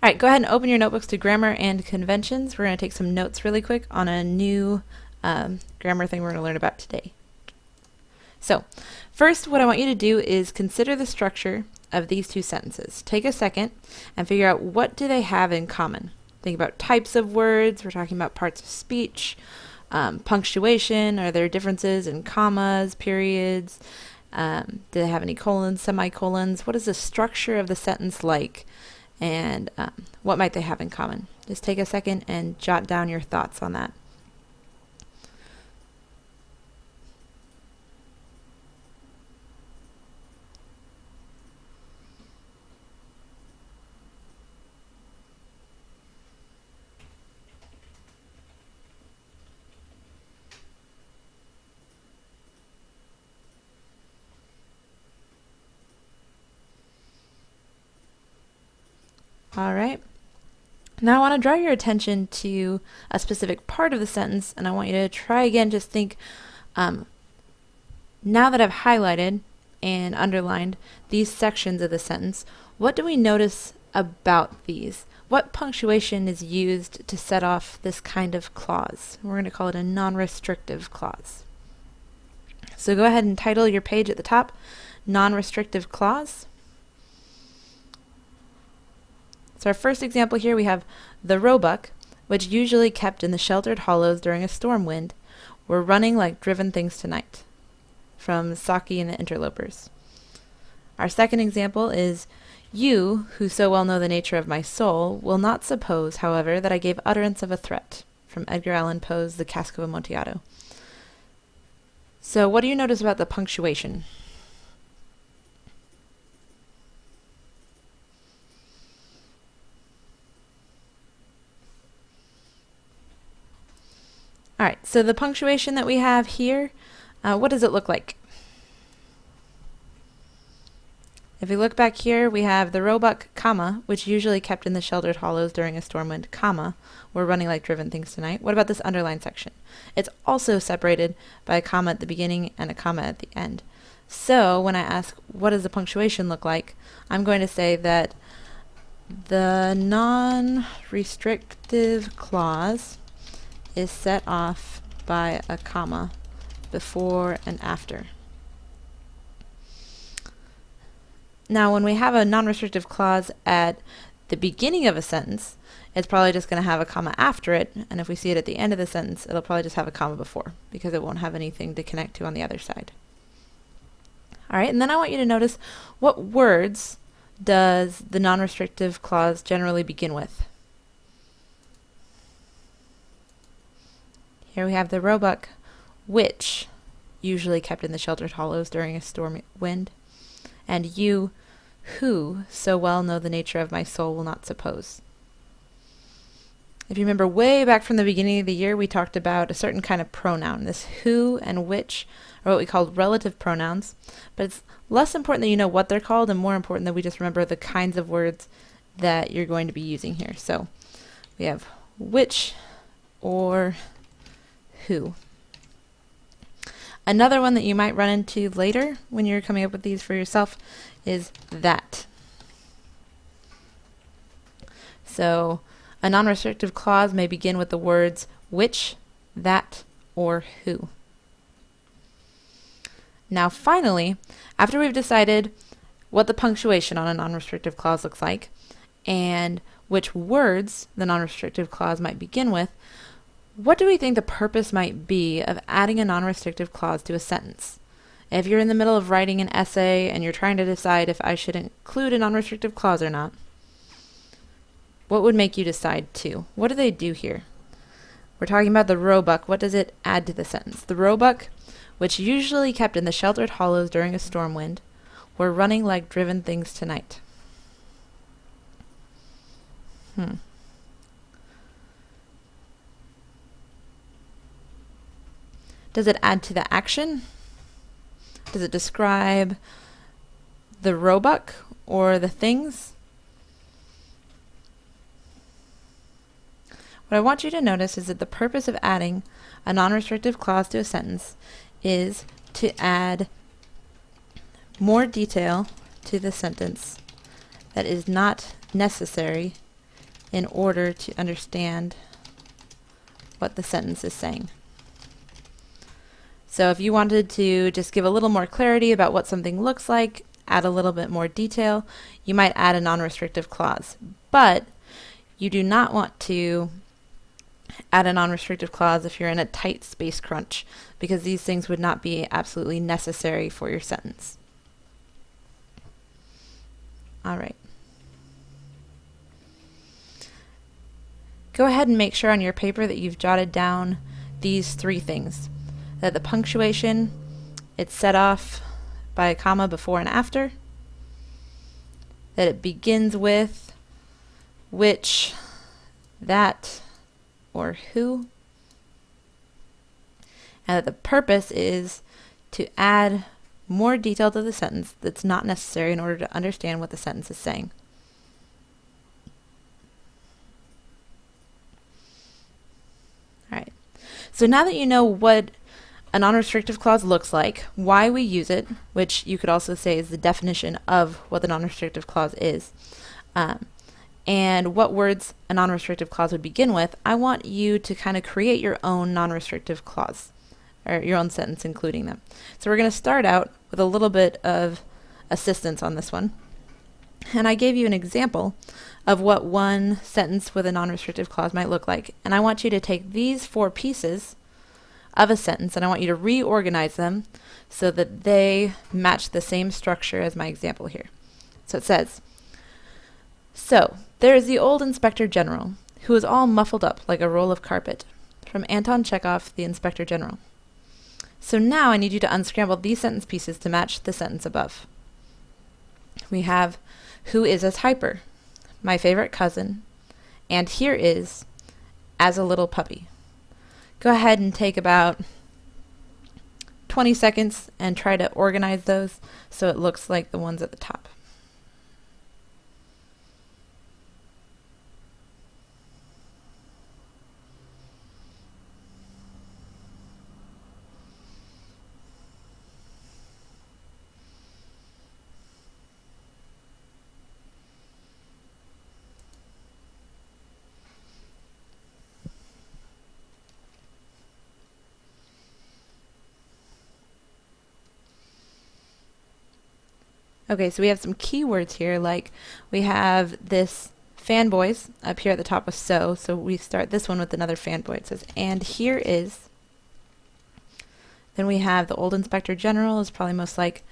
right, go ahead and open your notebooks to grammar and conventions. We're going to take some notes really quick on a new grammar thing we're going to learn about today. So, first what I want you to do is consider the structure of these two sentences. Take a second and figure out what do they have in common. Think about types of words. We're talking about parts of speech, punctuation. Are there differences in commas, periods? Do they have any colons, semicolons? What is the structure of the sentence like? And what might they have in common? Just take a second and jot down your thoughts on that. All right. Now I want to draw your attention to a specific part of the sentence, and I want you to try again, just think, now that I've highlighted and underlined these sections of the sentence, what do we notice about these? What punctuation is used to set off this kind of clause? We're going to call it a non-restrictive clause. So go ahead and title your page at the top, Non-restrictive Clause. So our first example here, we have the roebuck, which usually kept in the sheltered hollows during a storm wind, were running like driven things tonight, from Saki and the Interlopers. Our second example is, you, who so well know the nature of my soul, will not suppose, however, that I gave utterance of a threat, from Edgar Allan Poe's The Cask of Amontillado. So what do you notice about the punctuation? All right, so the punctuation that we have here, what does it look like? If we look back here, we have the roebuck, comma, which usually kept in the sheltered hollows during a storm wind, comma, we're running like driven things tonight. What about this underlined section? It's also separated by a comma at the beginning and a comma at the end. So when I ask, what does the punctuation look like, I'm going to say that the non-restrictive clause is set off by a comma before and after. Now, when we have a non-restrictive clause at the beginning of a sentence, it's probably just going to have a comma after it, and if we see it at the end of the sentence, it'll probably just have a comma before, because it won't have anything to connect to on the other side. All right, and then I want you to notice, what words does the non-restrictive clause generally begin with? Here we have the roebuck, which usually kept in the sheltered hollows during a stormy wind, and you, who so well know the nature of my soul, will not suppose. If you remember way back from the beginning of the year, we talked about a certain kind of pronoun. This who and which are what we call relative pronouns, but it's less important that you know what they're called and more important that we just remember the kinds of words that you're going to be using here. So we have which or who. Another one that you might run into later when you're coming up with these for yourself is that. So a non-restrictive clause may begin with the words which, that, or who. Now finally, after we've decided what the punctuation on a non-restrictive clause looks like and which words the non-restrictive clause might begin with, what do we think the purpose might be of adding a non-restrictive clause to a sentence? If you're in the middle of writing an essay and you're trying to decide if I should include a non-restrictive clause or not, what would make you decide to? What do they do here? We're talking about the roebuck. What does it add to the sentence? The roebuck, which usually kept in the sheltered hollows during a storm wind, were running like driven things tonight. Does it add to the action? Does it describe the roebuck or the things? What I want you to notice is that the purpose of adding a non-restrictive clause to a sentence is to add more detail to the sentence that is not necessary in order to understand what the sentence is saying. So if you wanted to just give a little more clarity about what something looks like, add a little bit more detail, you might add a non-restrictive clause. But you do not want to add a non-restrictive clause if you're in a tight space crunch, because these things would not be absolutely necessary for your sentence. All right. Go ahead and make sure on your paper that you've jotted down these three things. That the punctuation, it's set off by a comma before and after. That it begins with which, that, or who. And that the purpose is to add more detail to the sentence that's not necessary in order to understand what the sentence is saying. All right. So now that you know what a non-restrictive clause looks like, why we use it, which you could also say is the definition of what the non-restrictive clause is, and what words a non-restrictive clause would begin with, I want you to kind of create your own non-restrictive clause, or your own sentence including them. So we're going to start out with a little bit of assistance on this one. And I gave you an example of what one sentence with a non-restrictive clause might look like. And I want you to take these four pieces of a sentence and I want you to reorganize them so that they match the same structure as my example here. So it says, so there is the old Inspector General who is all muffled up like a roll of carpet. From Anton Chekhov, the Inspector General. So now I need you to unscramble these sentence pieces to match the sentence above. We have who is as hyper, my favorite cousin, and here is as a little puppy. Go ahead and take about 20 seconds and try to organize those so it looks like the ones at the top. Okay, so we have some keywords here, like we have this fanboys up here at the top with so we start this one with another fanboy. It says, and here is. Then we have the old Inspector General is probably most like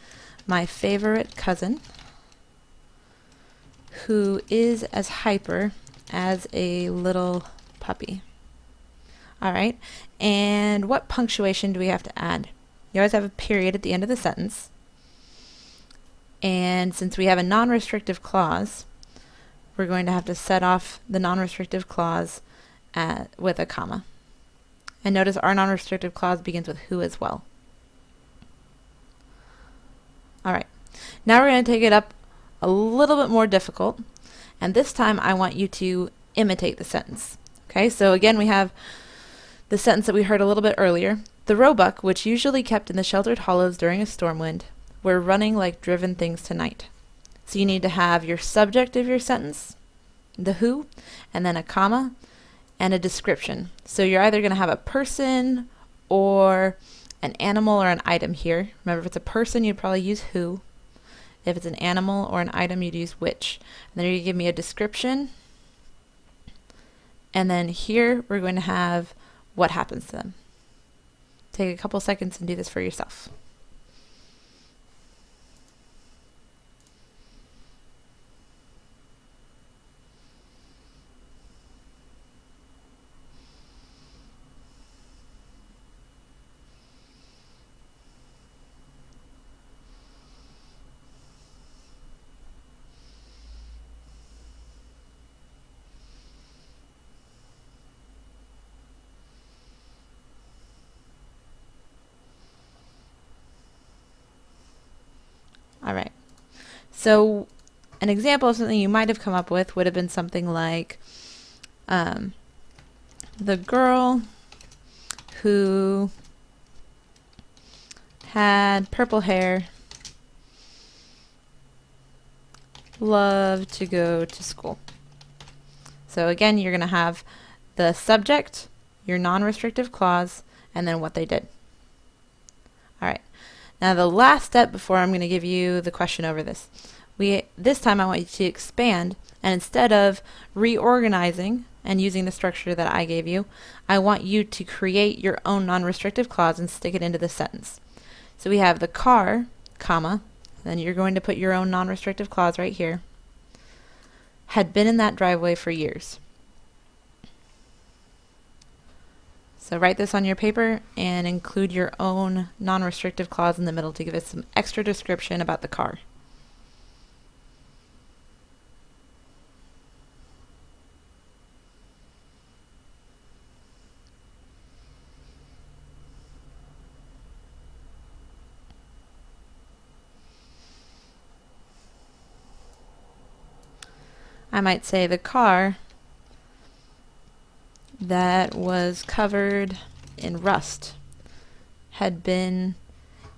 my favorite cousin, who is as hyper as a little puppy. All right, and what punctuation do we have to add? You always have a period at the end of the sentence. And since we have a non-restrictive clause, we're going to have to set off the non-restrictive clause with a comma. And notice our non-restrictive clause begins with who as well. All right, now we're going to take it up a little bit more difficult, and this time I want you to imitate the sentence. Okay, so again we have the sentence that we heard a little bit earlier. The roebuck, which usually kept in the sheltered hollows during a storm wind, we're running like driven things tonight. So you need to have your subject of your sentence, the who, and then a comma and a description. So you're either going to have a person or an animal or an item here. Remember, if it's a person, you'd probably use who. If it's an animal or an item, you'd use which. And then you give me a description. And then here we're going to have what happens to them. Take a couple seconds and do this for yourself. All right, so an example of something you might have come up with would have been something like the girl who had purple hair loved to go to school. So again, you're going to have the subject, your non-restrictive clause, and then what they did. All right. Now the last step before I'm going to give you the question over this. This time I want you to expand, and instead of reorganizing and using the structure that I gave you, I want you to create your own non-restrictive clause and stick it into the sentence. So we have the car, comma, then you're going to put your own non-restrictive clause right here, had been in that driveway for years. So write this on your paper and include your own non-restrictive clause in the middle to give us some extra description about the car. I might say the car that was covered in rust had been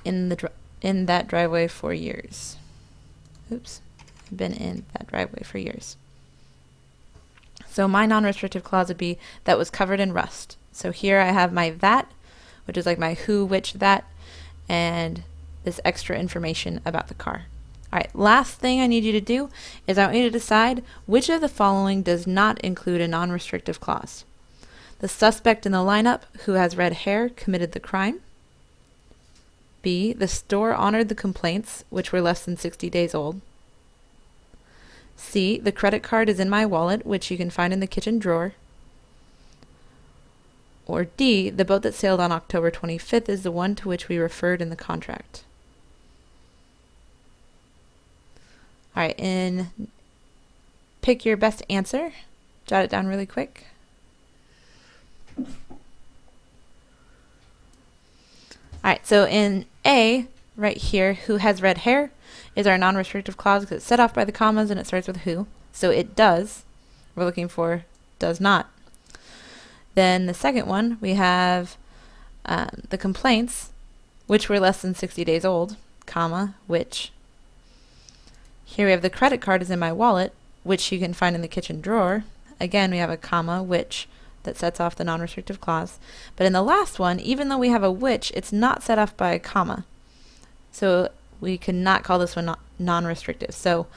in that driveway for years. Oops, been in that driveway for years. So my non-restrictive clause would be that was covered in rust. So here I have my that, which is like my who, which, that, and this extra information about the car. All right, last thing I need you to do is I want you to decide which of the following does not include a non-restrictive clause. The suspect in the lineup who has red hair committed the crime. B, the store honored the complaints, which were less than 60 days old. C, the credit card is in my wallet, which you can find in the kitchen drawer. Or D, the boat that sailed on October 25th is the one to which we referred in the contract. All right, and pick your best answer. Jot it down really quick. All right, so in A, right here, who has red hair, is our non-restrictive clause because it's set off by the commas and it starts with who. So it does. We're looking for does not. Then the second one, we have the complaints, which were less than 60 days old, comma, which. Here we have the credit card is in my wallet, which you can find in the kitchen drawer. Again, we have a comma, which, that sets off the non-restrictive clause. But in the last one, even though we have a which, it's not set off by a comma. So we cannot call this one non-restrictive. So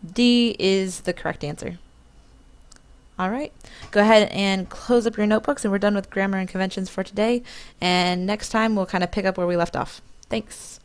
D is the correct answer. All right, go ahead and close up your notebooks, and we're done with grammar and conventions for today. And next time, we'll kind of pick up where we left off. Thanks.